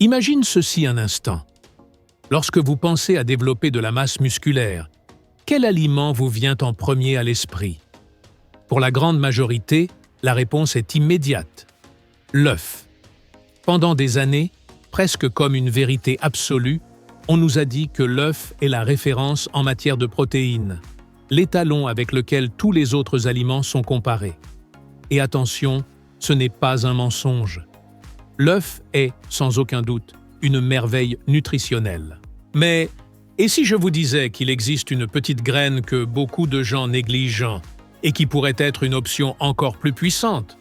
Imagine ceci un instant. Lorsque vous pensez à développer de la masse musculaire, quel aliment vous vient en premier à l'esprit? Pour la grande majorité, la réponse est immédiate. L'œuf. Pendant des années, presque comme une vérité absolue, on nous a dit que l'œuf est la référence en matière de protéines, l'étalon avec lequel tous les autres aliments sont comparés. Et attention, ce n'est pas un mensonge. L'œuf est, sans aucun doute, une merveille nutritionnelle. Mais, et si je vous disais qu'il existe une petite graine que beaucoup de gens négligent et qui pourrait être une option encore plus puissante?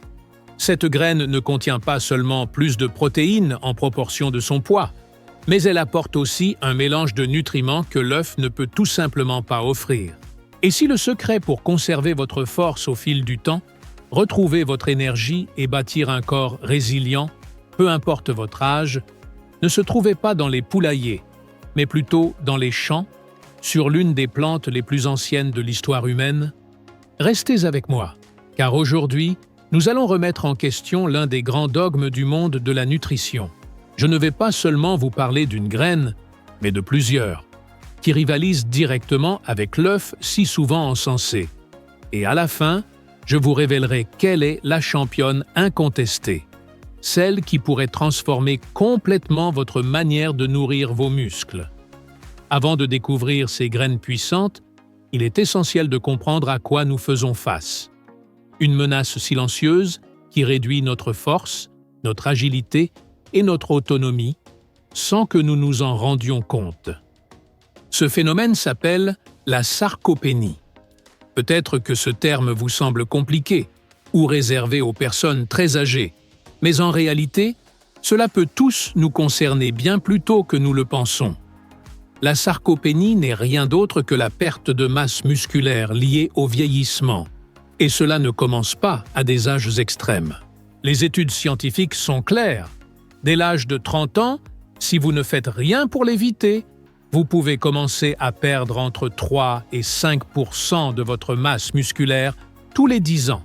Cette graine ne contient pas seulement plus de protéines en proportion de son poids, mais elle apporte aussi un mélange de nutriments que l'œuf ne peut tout simplement pas offrir. Et si le secret pour conserver votre force au fil du temps, retrouver votre énergie et bâtir un corps résilient, peu importe votre âge, ne se trouvait pas dans les poulaillers, mais plutôt dans les champs, sur l'une des plantes les plus anciennes de l'histoire humaine? Restez avec moi, car aujourd'hui, nous allons remettre en question l'un des grands dogmes du monde de la nutrition. Je ne vais pas seulement vous parler d'une graine, mais de plusieurs, qui rivalisent directement avec l'œuf si souvent encensé. Et à la fin, je vous révélerai quelle est la championne incontestée, celle qui pourrait transformer complètement votre manière de nourrir vos muscles. Avant de découvrir ces graines puissantes, il est essentiel de comprendre à quoi nous faisons face. Une menace silencieuse qui réduit notre force, notre agilité et notre autonomie sans que nous nous en rendions compte. Ce phénomène s'appelle la sarcopénie. Peut-être que ce terme vous semble compliqué ou réservé aux personnes très âgées, mais en réalité, cela peut tous nous concerner bien plus tôt que nous le pensons. La sarcopénie n'est rien d'autre que la perte de masse musculaire liée au vieillissement. Et cela ne commence pas à des âges extrêmes. Les études scientifiques sont claires. Dès l'âge de 30 ans, si vous ne faites rien pour l'éviter, vous pouvez commencer à perdre entre 3 et 5% de votre masse musculaire tous les 10 ans.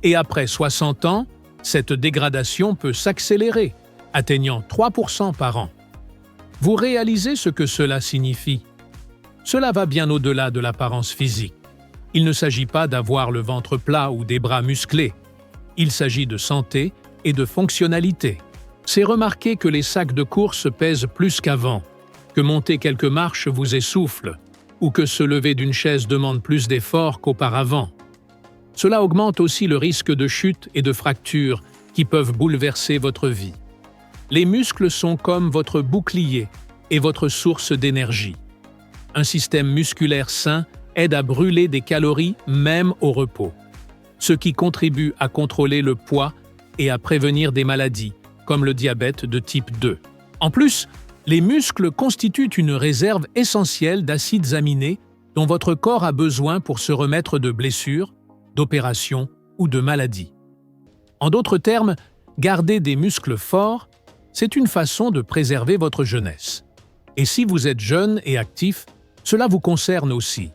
Et après 60 ans, cette dégradation peut s'accélérer, atteignant 3% par an. Vous réalisez ce que cela signifie? Cela va bien au-delà de l'apparence physique. Il ne s'agit pas d'avoir le ventre plat ou des bras musclés. Il s'agit de santé et de fonctionnalité. C'est remarquer que les sacs de course pèsent plus qu'avant, que monter quelques marches vous essouffle, ou que se lever d'une chaise demande plus d'efforts qu'auparavant. Cela augmente aussi le risque de chute et de fractures qui peuvent bouleverser votre vie. Les muscles sont comme votre bouclier et votre source d'énergie. Un système musculaire sain aide à brûler des calories même au repos, ce qui contribue à contrôler le poids et à prévenir des maladies, comme le diabète de type 2. En plus, les muscles constituent une réserve essentielle d'acides aminés dont votre corps a besoin pour se remettre de blessures, d'opérations ou de maladies. En d'autres termes, garder des muscles forts, c'est une façon de préserver votre jeunesse. Et si vous êtes jeune et actif, cela vous concerne aussi.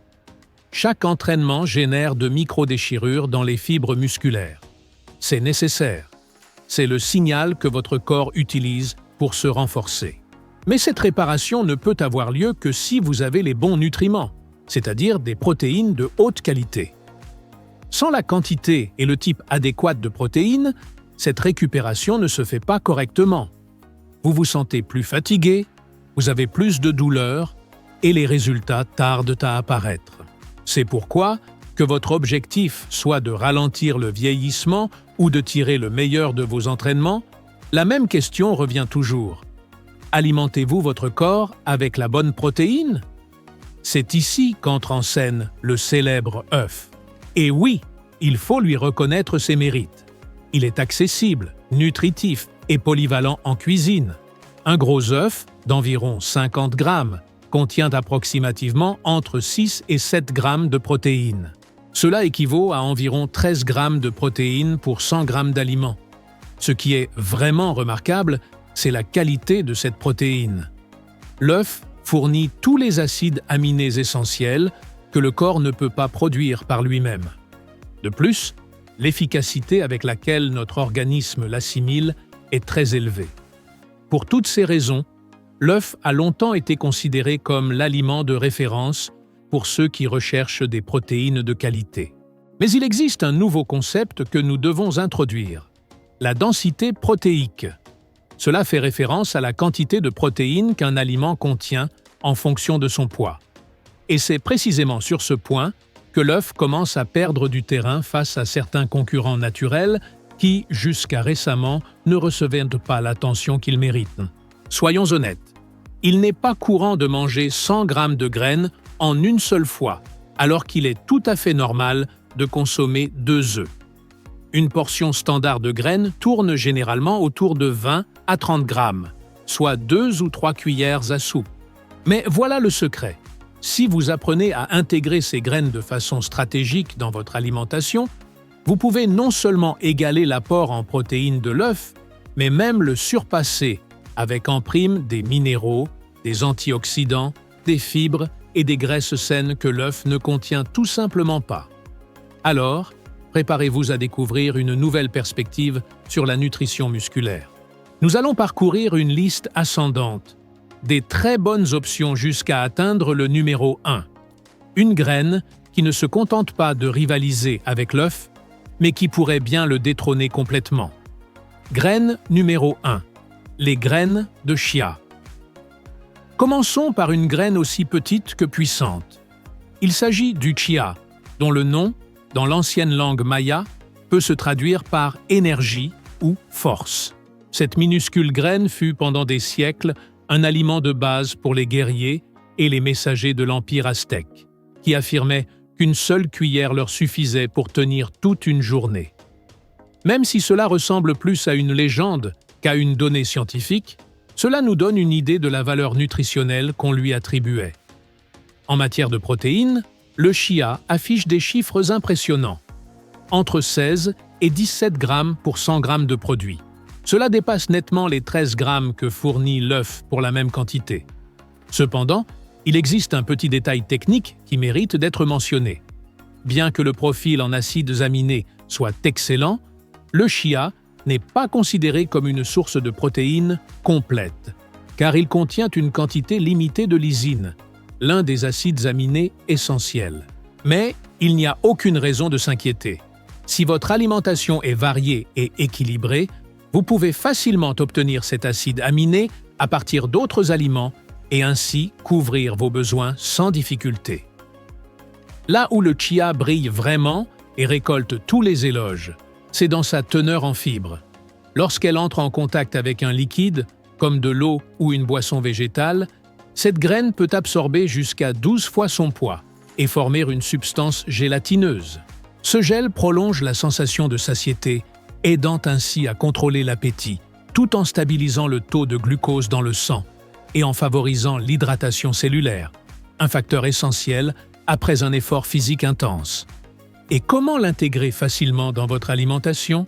Chaque entraînement génère de micro-déchirures dans les fibres musculaires. C'est nécessaire. C'est le signal que votre corps utilise pour se renforcer. Mais cette réparation ne peut avoir lieu que si vous avez les bons nutriments, c'est-à-dire des protéines de haute qualité. Sans la quantité et le type adéquat de protéines, cette récupération ne se fait pas correctement. Vous vous sentez plus fatigué, vous avez plus de douleurs et les résultats tardent à apparaître. C'est pourquoi, que votre objectif soit de ralentir le vieillissement ou de tirer le meilleur de vos entraînements, la même question revient toujours. Alimentez-vous votre corps avec la bonne protéine? C'est ici qu'entre en scène le célèbre œuf. Et oui, il faut lui reconnaître ses mérites. Il est accessible, nutritif et polyvalent en cuisine. Un gros œuf, d'environ 50 grammes, contient approximativement entre 6 et 7 grammes de protéines. Cela équivaut à environ 13 grammes de protéines pour 100 grammes d'aliments. Ce qui est vraiment remarquable, c'est la qualité de cette protéine. L'œuf fournit tous les acides aminés essentiels que le corps ne peut pas produire par lui-même. De plus, l'efficacité avec laquelle notre organisme l'assimile est très élevée. Pour toutes ces raisons, l'œuf a longtemps été considéré comme l'aliment de référence pour ceux qui recherchent des protéines de qualité. Mais il existe un nouveau concept que nous devons introduire, la densité protéique. Cela fait référence à la quantité de protéines qu'un aliment contient en fonction de son poids. Et c'est précisément sur ce point que l'œuf commence à perdre du terrain face à certains concurrents naturels qui, jusqu'à récemment, ne recevaient pas l'attention qu'ils méritent. Soyons honnêtes, il n'est pas courant de manger 100 grammes de graines en une seule fois, alors qu'il est tout à fait normal de consommer 2 œufs. Une portion standard de graines tourne généralement autour de 20 à 30 grammes, soit 2 ou 3 cuillères à soupe. Mais voilà le secret. Si vous apprenez à intégrer ces graines de façon stratégique dans votre alimentation, vous pouvez non seulement égaler l'apport en protéines de l'œuf, mais même le surpasser avec en prime des minéraux, des antioxydants, des fibres et des graisses saines que l'œuf ne contient tout simplement pas. Alors, préparez-vous à découvrir une nouvelle perspective sur la nutrition musculaire. Nous allons parcourir une liste ascendante, des très bonnes options jusqu'à atteindre le numéro 1. Une graine qui ne se contente pas de rivaliser avec l'œuf, mais qui pourrait bien le détrôner complètement. Graine numéro 1. Les graines de chia. Commençons par une graine aussi petite que puissante. Il s'agit du chia, dont le nom, dans l'ancienne langue maya, peut se traduire par énergie ou force. Cette minuscule graine fut pendant des siècles un aliment de base pour les guerriers et les messagers de l'Empire aztèque, qui affirmaient qu'une seule cuillère leur suffisait pour tenir toute une journée. Même si cela ressemble plus à une légende qu'à une donnée scientifique, cela nous donne une idée de la valeur nutritionnelle qu'on lui attribuait. En matière de protéines, le chia affiche des chiffres impressionnants, entre 16 et 17 grammes pour 100 grammes de produit. Cela dépasse nettement les 13 grammes que fournit l'œuf pour la même quantité. Cependant, il existe un petit détail technique qui mérite d'être mentionné. Bien que le profil en acides aminés soit excellent, le chia n'est pas considéré comme une source de protéines complète, car il contient une quantité limitée de lysine, l'un des acides aminés essentiels. Mais il n'y a aucune raison de s'inquiéter. Si votre alimentation est variée et équilibrée, vous pouvez facilement obtenir cet acide aminé à partir d'autres aliments et ainsi couvrir vos besoins sans difficulté. Là où le chia brille vraiment et récolte tous les éloges, c'est dans sa teneur en fibres. Lorsqu'elle entre en contact avec un liquide, comme de l'eau ou une boisson végétale, cette graine peut absorber jusqu'à 12 fois son poids et former une substance gélatineuse. Ce gel prolonge la sensation de satiété, aidant ainsi à contrôler l'appétit, tout en stabilisant le taux de glucose dans le sang et en favorisant l'hydratation cellulaire, un facteur essentiel après un effort physique intense. Et comment l'intégrer facilement dans votre alimentation?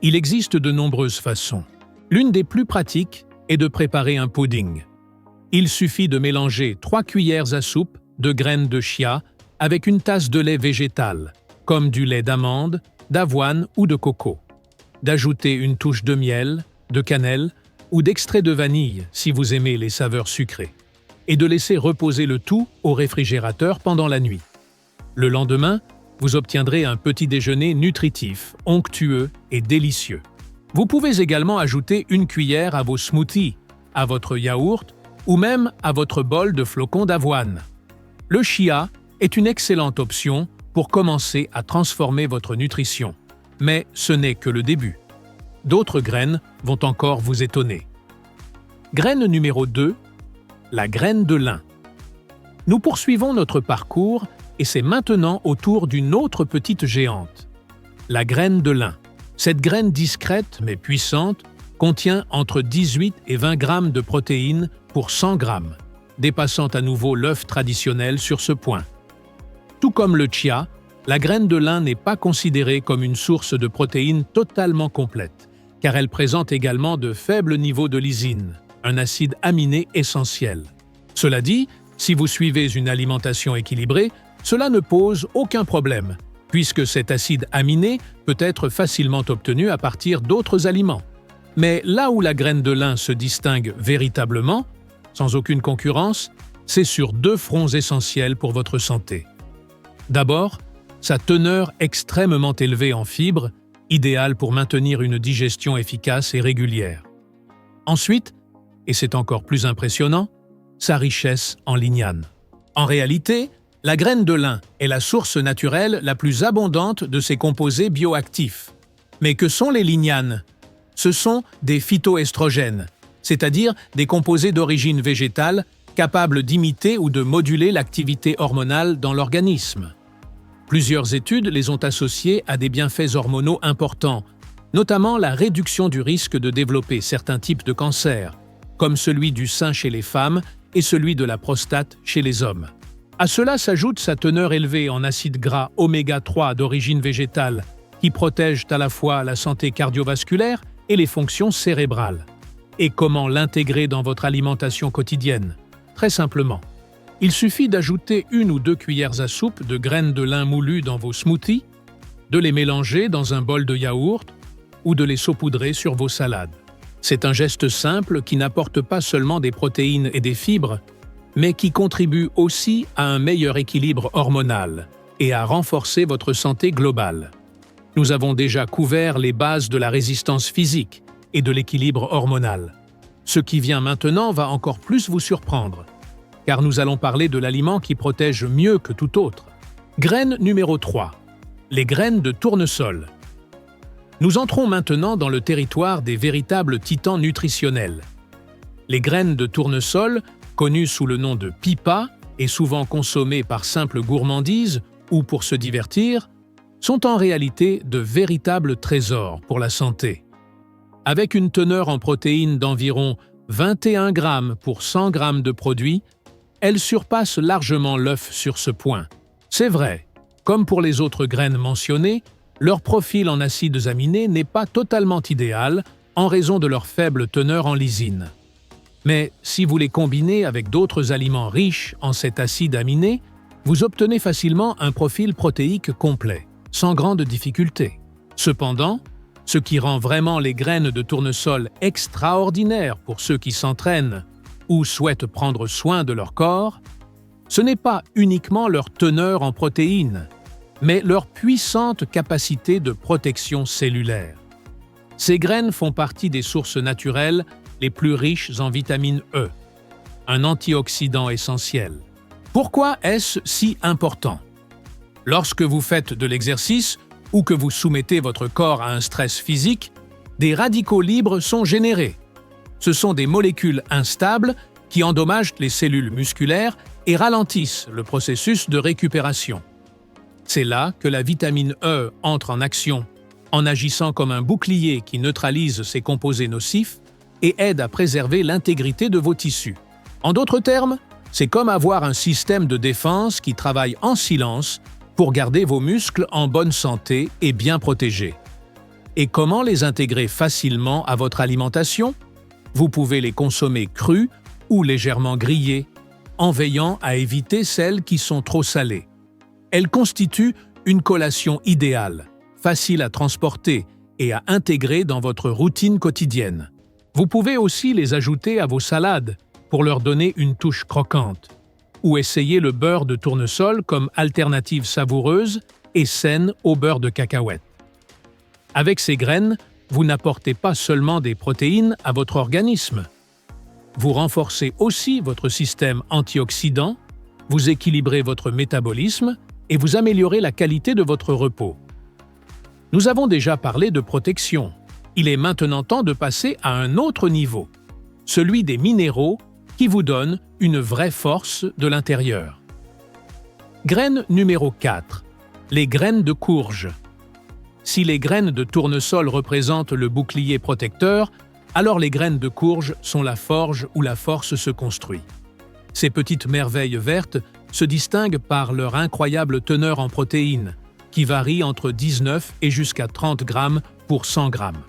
Il existe de nombreuses façons. L'une des plus pratiques est de préparer un pudding. Il suffit de mélanger 3 cuillères à soupe de graines de chia avec une tasse de lait végétal, comme du lait d'amande, d'avoine ou de coco. D'ajouter une touche de miel, de cannelle ou d'extrait de vanille si vous aimez les saveurs sucrées, et de laisser reposer le tout au réfrigérateur pendant la nuit. Le lendemain, vous obtiendrez un petit déjeuner nutritif, onctueux et délicieux. Vous pouvez également ajouter une cuillère à vos smoothies, à votre yaourt ou même à votre bol de flocons d'avoine. Le chia est une excellente option pour commencer à transformer votre nutrition. Mais ce n'est que le début. D'autres graines vont encore vous étonner. Graine numéro 2, la graine de lin. Nous poursuivons notre parcours et c'est maintenant au tour d'une autre petite géante, la graine de lin. Cette graine discrète mais puissante contient entre 18 et 20 grammes de protéines pour 100 grammes, dépassant à nouveau l'œuf traditionnel sur ce point. Tout comme le chia, la graine de lin n'est pas considérée comme une source de protéines totalement complète, car elle présente également de faibles niveaux de lysine, un acide aminé essentiel. Cela dit, si vous suivez une alimentation équilibrée, cela ne pose aucun problème, puisque cet acide aminé peut être facilement obtenu à partir d'autres aliments. Mais là où la graine de lin se distingue véritablement, sans aucune concurrence, c'est sur deux fronts essentiels pour votre santé. D'abord, sa teneur extrêmement élevée en fibres, idéale pour maintenir une digestion efficace et régulière. Ensuite, et c'est encore plus impressionnant, sa richesse en lignanes. En réalité, la graine de lin est la source naturelle la plus abondante de ces composés bioactifs. Mais que sont les lignanes? Ce sont des phytoestrogènes, c'est-à-dire des composés d'origine végétale capables d'imiter ou de moduler l'activité hormonale dans l'organisme. Plusieurs études les ont associés à des bienfaits hormonaux importants, notamment la réduction du risque de développer certains types de cancers, comme celui du sein chez les femmes et celui de la prostate chez les hommes. À cela s'ajoute sa teneur élevée en acides gras oméga 3 d'origine végétale, qui protègent à la fois la santé cardiovasculaire et les fonctions cérébrales. Et comment l'intégrer dans votre alimentation quotidienne? Très simplement. Il suffit d'ajouter 1 ou 2 cuillères à soupe de graines de lin moulues dans vos smoothies, de les mélanger dans un bol de yaourt ou de les saupoudrer sur vos salades. C'est un geste simple qui n'apporte pas seulement des protéines et des fibres, mais qui contribue aussi à un meilleur équilibre hormonal et à renforcer votre santé globale. Nous avons déjà couvert les bases de la résistance physique et de l'équilibre hormonal. Ce qui vient maintenant va encore plus vous surprendre, car nous allons parler de l'aliment qui protège mieux que tout autre. Graine numéro 3. Les graines de tournesol. Nous entrons maintenant dans le territoire des véritables titans nutritionnels. Les graines de tournesol, connues sous le nom de pipas et souvent consommées par simple gourmandise ou pour se divertir, sont en réalité de véritables trésors pour la santé. Avec une teneur en protéines d'environ 21 grammes pour 100 grammes de produit, elles surpassent largement l'œuf sur ce point. C'est vrai, comme pour les autres graines mentionnées, leur profil en acides aminés n'est pas totalement idéal en raison de leur faible teneur en lysine. Mais si vous les combinez avec d'autres aliments riches en cet acide aminé, vous obtenez facilement un profil protéique complet, sans grande difficulté. Cependant, ce qui rend vraiment les graines de tournesol extraordinaires pour ceux qui s'entraînent ou souhaitent prendre soin de leur corps, ce n'est pas uniquement leur teneur en protéines, mais leur puissante capacité de protection cellulaire. Ces graines font partie des sources naturelles les plus riches en vitamine E, un antioxydant essentiel. Pourquoi est-ce si important? Lorsque vous faites de l'exercice ou que vous soumettez votre corps à un stress physique, des radicaux libres sont générés. Ce sont des molécules instables qui endommagent les cellules musculaires et ralentissent le processus de récupération. C'est là que la vitamine E entre en action, en agissant comme un bouclier qui neutralise ces composés nocifs et aide à préserver l'intégrité de vos tissus. En d'autres termes, c'est comme avoir un système de défense qui travaille en silence pour garder vos muscles en bonne santé et bien protégés. Et comment les intégrer facilement à votre alimentation? Vous pouvez les consommer crus ou légèrement grillés, en veillant à éviter celles qui sont trop salées. Elles constituent une collation idéale, facile à transporter et à intégrer dans votre routine quotidienne. Vous pouvez aussi les ajouter à vos salades pour leur donner une touche croquante, ou essayer le beurre de tournesol comme alternative savoureuse et saine au beurre de cacahuète. Avec ces graines, vous n'apportez pas seulement des protéines à votre organisme. Vous renforcez aussi votre système antioxydant, vous équilibrez votre métabolisme et vous améliorez la qualité de votre repos. Nous avons déjà parlé de protection. Il est maintenant temps de passer à un autre niveau, celui des minéraux qui vous donnent une vraie force de l'intérieur. Graine numéro 4. Les graines de courge. Si les graines de tournesol représentent le bouclier protecteur, alors les graines de courge sont la forge où la force se construit. Ces petites merveilles vertes se distinguent par leur incroyable teneur en protéines, qui varie entre 19 et jusqu'à 30 grammes pour 100 grammes.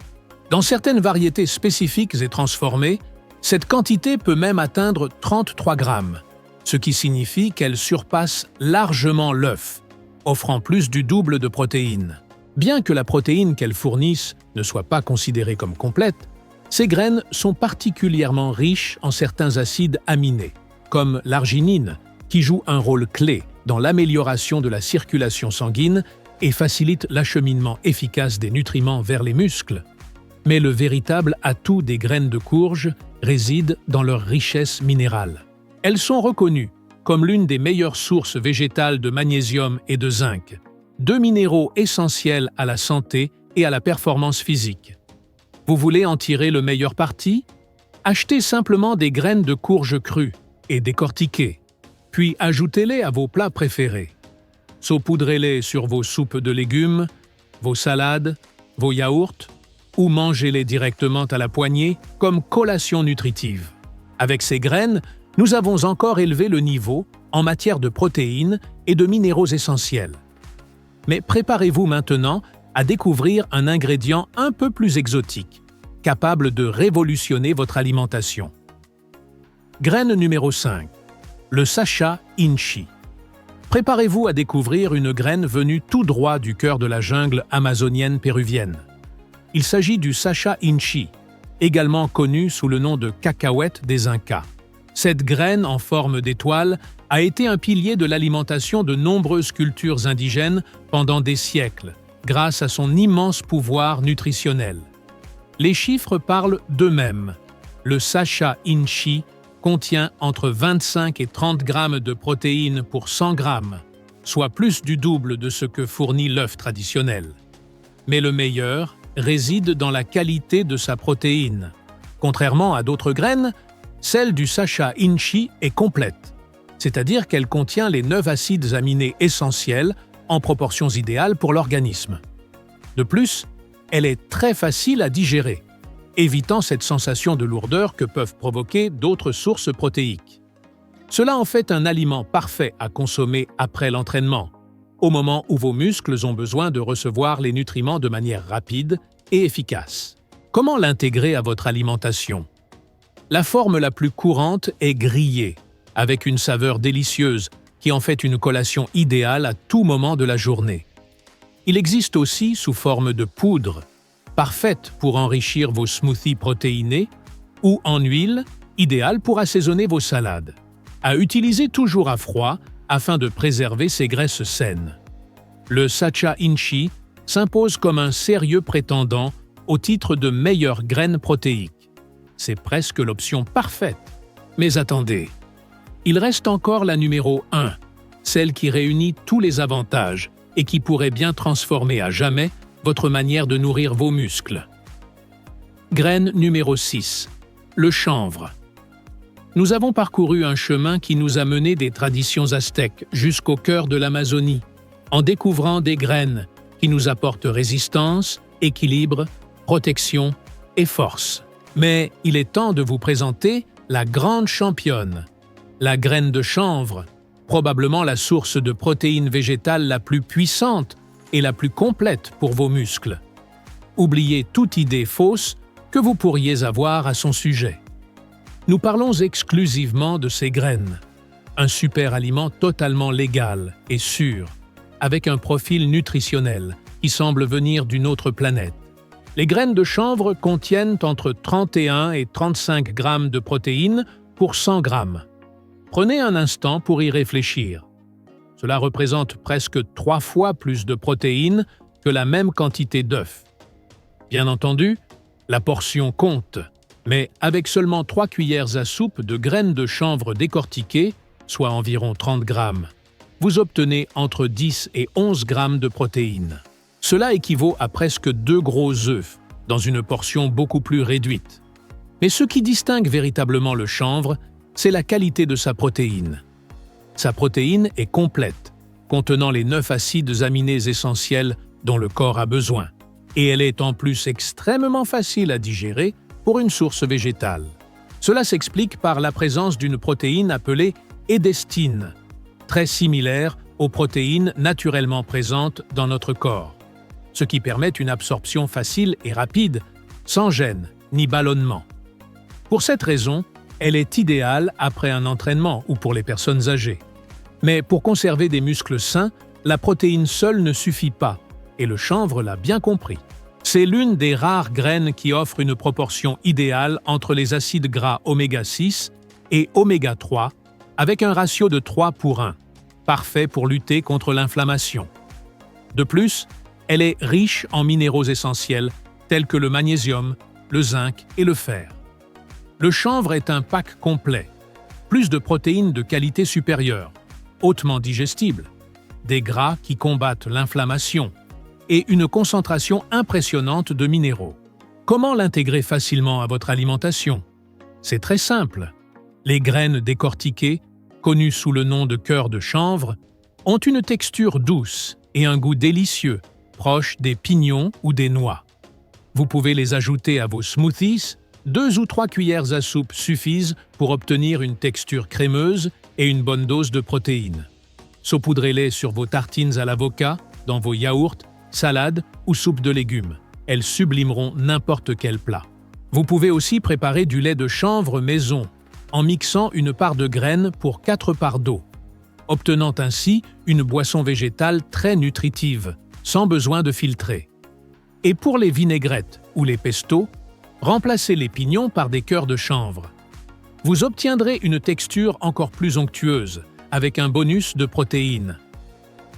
Dans certaines variétés spécifiques et transformées, cette quantité peut même atteindre 33 grammes, ce qui signifie qu'elle surpasse largement l'œuf, offrant plus du double de protéines. Bien que la protéine qu'elles fournissent ne soit pas considérée comme complète, Ces graines sont particulièrement riches en certains acides aminés, comme l'arginine, qui joue un rôle clé dans l'amélioration de la circulation sanguine et facilite l'acheminement efficace des nutriments vers les muscles. Mais le véritable atout des graines de courge réside dans leur richesse minérale. Elles sont reconnues comme l'une des meilleures sources végétales de magnésium et de zinc, deux minéraux essentiels à la santé et à la performance physique. Vous voulez en tirer le meilleur parti? Achetez simplement des graines de courge crues et décortiquées, puis ajoutez-les à vos plats préférés. Saupoudrez-les sur vos soupes de légumes, vos salades, vos yaourts, ou mangez-les directement à la poignée comme collation nutritive. Avec ces graines, nous avons encore élevé le niveau en matière de protéines et de minéraux essentiels. Mais préparez-vous maintenant à découvrir un ingrédient un peu plus exotique, capable de révolutionner votre alimentation. Graine numéro 5. Le Sacha Inchi. Préparez-vous à découvrir une graine venue tout droit du cœur de la jungle amazonienne péruvienne. Il s'agit du Sacha Inchi, également connu sous le nom de cacahuète des Incas. Cette graine en forme d'étoile a été un pilier de l'alimentation de nombreuses cultures indigènes pendant des siècles, grâce à son immense pouvoir nutritionnel. Les chiffres parlent d'eux-mêmes. Le Sacha Inchi contient entre 25 et 30 grammes de protéines pour 100 grammes, soit plus du double de ce que fournit l'œuf traditionnel. Mais le meilleur réside dans la qualité de sa protéine. Contrairement à d'autres graines, celle du Sacha Inchi est complète, c'est-à-dire qu'elle contient les 9 acides aminés essentiels en proportions idéales pour l'organisme. De plus, elle est très facile à digérer, évitant cette sensation de lourdeur que peuvent provoquer d'autres sources protéiques. Cela en fait un aliment parfait à consommer après l'entraînement, au moment où vos muscles ont besoin de recevoir les nutriments de manière rapide et efficace. Comment l'intégrer à votre alimentation? La forme la plus courante est grillée, avec une saveur délicieuse qui en fait une collation idéale à tout moment de la journée. Il existe aussi sous forme de poudre, parfaite pour enrichir vos smoothies protéinés, ou en huile, idéale pour assaisonner vos salades. À utiliser toujours à froid afin de préserver ses graisses saines. Le Sacha Inchi s'impose comme un sérieux prétendant au titre de meilleure graine protéique. C'est presque l'option parfaite. Mais attendez, il reste encore la numéro 1, celle qui réunit tous les avantages et qui pourrait bien transformer à jamais votre manière de nourrir vos muscles. Graine numéro 6. Le chanvre. Nous avons parcouru un chemin qui nous a mené des traditions aztèques jusqu'au cœur de l'Amazonie, en découvrant des graines qui nous apportent résistance, équilibre, protection et force. Mais il est temps de vous présenter la grande championne, la graine de chanvre, probablement la source de protéines végétales la plus puissante et la plus complète pour vos muscles. Oubliez toute idée fausse que vous pourriez avoir à son sujet. Nous parlons exclusivement de ces graines, un super aliment totalement légal et sûr, avec un profil nutritionnel qui semble venir d'une autre planète. Les graines de chanvre contiennent entre 31 et 35 grammes de protéines pour 100 grammes. Prenez un instant pour y réfléchir. Cela représente presque 3 fois plus de protéines que la même quantité d'œufs. Bien entendu, la portion compte, mais avec seulement 3 cuillères à soupe de graines de chanvre décortiquées, soit environ 30 grammes, vous obtenez entre 10 et 11 grammes de protéines. Cela équivaut à presque 2 gros œufs, dans une portion beaucoup plus réduite. Mais ce qui distingue véritablement le chanvre, c'est la qualité de sa protéine. Sa protéine est complète, contenant les 9 acides aminés essentiels dont le corps a besoin. Et elle est en plus extrêmement facile à digérer pour une source végétale. Cela s'explique par la présence d'une protéine appelée édestine, très similaire aux protéines naturellement présentes dans notre corps, ce qui permet une absorption facile et rapide, sans gêne ni ballonnement. Pour cette raison, elle est idéale après un entraînement ou pour les personnes âgées. Mais pour conserver des muscles sains, la protéine seule ne suffit pas, et le chanvre l'a bien compris. C'est l'une des rares graines qui offre une proportion idéale entre les acides gras oméga 6 et oméga 3, avec un ratio de 3 pour 1, parfait pour lutter contre l'inflammation. De plus, elle est riche en minéraux essentiels tels que le magnésium, le zinc et le fer. Le chanvre est un pack complet, plus de protéines de qualité supérieure, hautement digestibles, des gras qui combattent l'inflammation et une concentration impressionnante de minéraux. Comment l'intégrer facilement à votre alimentation? C'est très simple. Les graines décortiquées, connues sous le nom de cœur de chanvre, ont une texture douce et un goût délicieux, proche des pignons ou des noix. Vous pouvez les ajouter à vos smoothies. 2 ou 3 cuillères à soupe suffisent pour obtenir une texture crémeuse et une bonne dose de protéines. Saupoudrez-les sur vos tartines à l'avocat, dans vos yaourts, salades ou soupes de légumes. Elles sublimeront n'importe quel plat. Vous pouvez aussi préparer du lait de chanvre maison en mixant une part de graines pour 4 parts d'eau, obtenant ainsi une boisson végétale très nutritive, sans besoin de filtrer. Et pour les vinaigrettes ou les pestos, remplacez les pignons par des cœurs de chanvre. Vous obtiendrez une texture encore plus onctueuse, avec un bonus de protéines.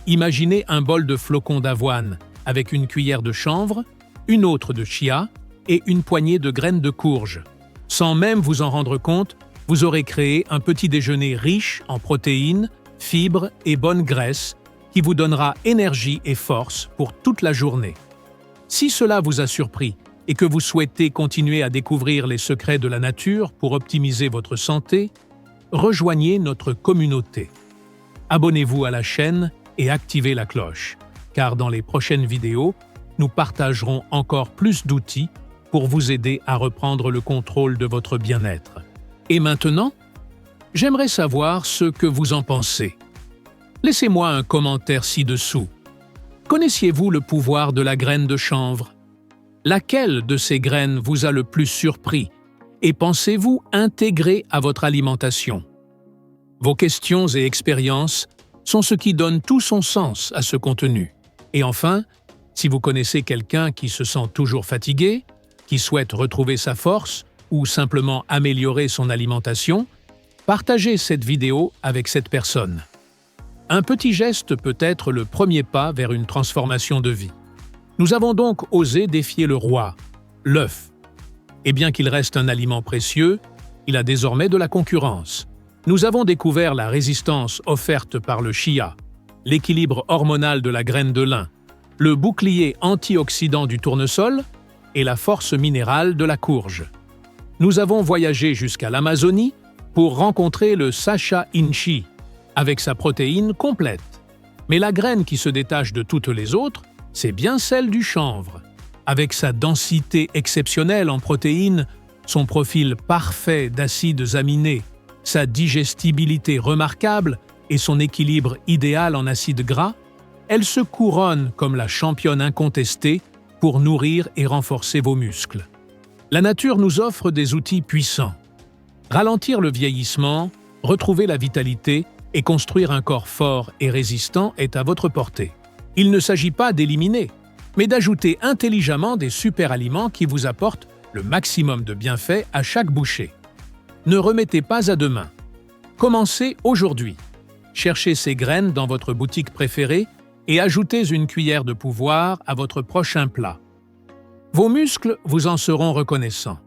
Imaginez un bol de flocons d'avoine avec une cuillère de chanvre, une autre de chia et une poignée de graines de courge. Sans même vous en rendre compte, vous aurez créé un petit déjeuner riche en protéines, fibres et bonne graisse qui vous donnera énergie et force pour toute la journée. Si cela vous a surpris et que vous souhaitez continuer à découvrir les secrets de la nature pour optimiser votre santé, rejoignez notre communauté. Abonnez-vous à la chaîne et activez la cloche, car dans les prochaines vidéos, nous partagerons encore plus d'outils pour vous aider à reprendre le contrôle de votre bien-être. Et maintenant, j'aimerais savoir ce que vous en pensez. Laissez-moi un commentaire ci-dessous. Connaissiez-vous le pouvoir de la graine de chanvre? Laquelle de ces graines vous a le plus surpris et pensez-vous intégrer à votre alimentation? Vos questions et expériences sont ce qui donne tout son sens à ce contenu. Et enfin, si vous connaissez quelqu'un qui se sent toujours fatigué, qui souhaite retrouver sa force ou simplement améliorer son alimentation, partagez cette vidéo avec cette personne. Un petit geste peut être le premier pas vers une transformation de vie. Nous avons donc osé défier le roi, l'œuf. Et bien qu'il reste un aliment précieux, il a désormais de la concurrence. Nous avons découvert la résistance offerte par le chia, l'équilibre hormonal de la graine de lin, le bouclier antioxydant du tournesol et la force minérale de la courge. Nous avons voyagé jusqu'à l'Amazonie pour rencontrer le Sacha Inchi, avec sa protéine complète. Mais la graine qui se détache de toutes les autres, c'est bien celle du chanvre. Avec sa densité exceptionnelle en protéines, son profil parfait d'acides aminés, sa digestibilité remarquable et son équilibre idéal en acides gras, elle se couronne comme la championne incontestée pour nourrir et renforcer vos muscles. La nature nous offre des outils puissants. Ralentir le vieillissement, retrouver la vitalité et construire un corps fort et résistant est à votre portée. Il ne s'agit pas d'éliminer, mais d'ajouter intelligemment des super-aliments qui vous apportent le maximum de bienfaits à chaque bouchée. Ne remettez pas à demain. Commencez aujourd'hui. Cherchez ces graines dans votre boutique préférée et ajoutez une cuillère de pouvoir à votre prochain plat. Vos muscles vous en seront reconnaissants.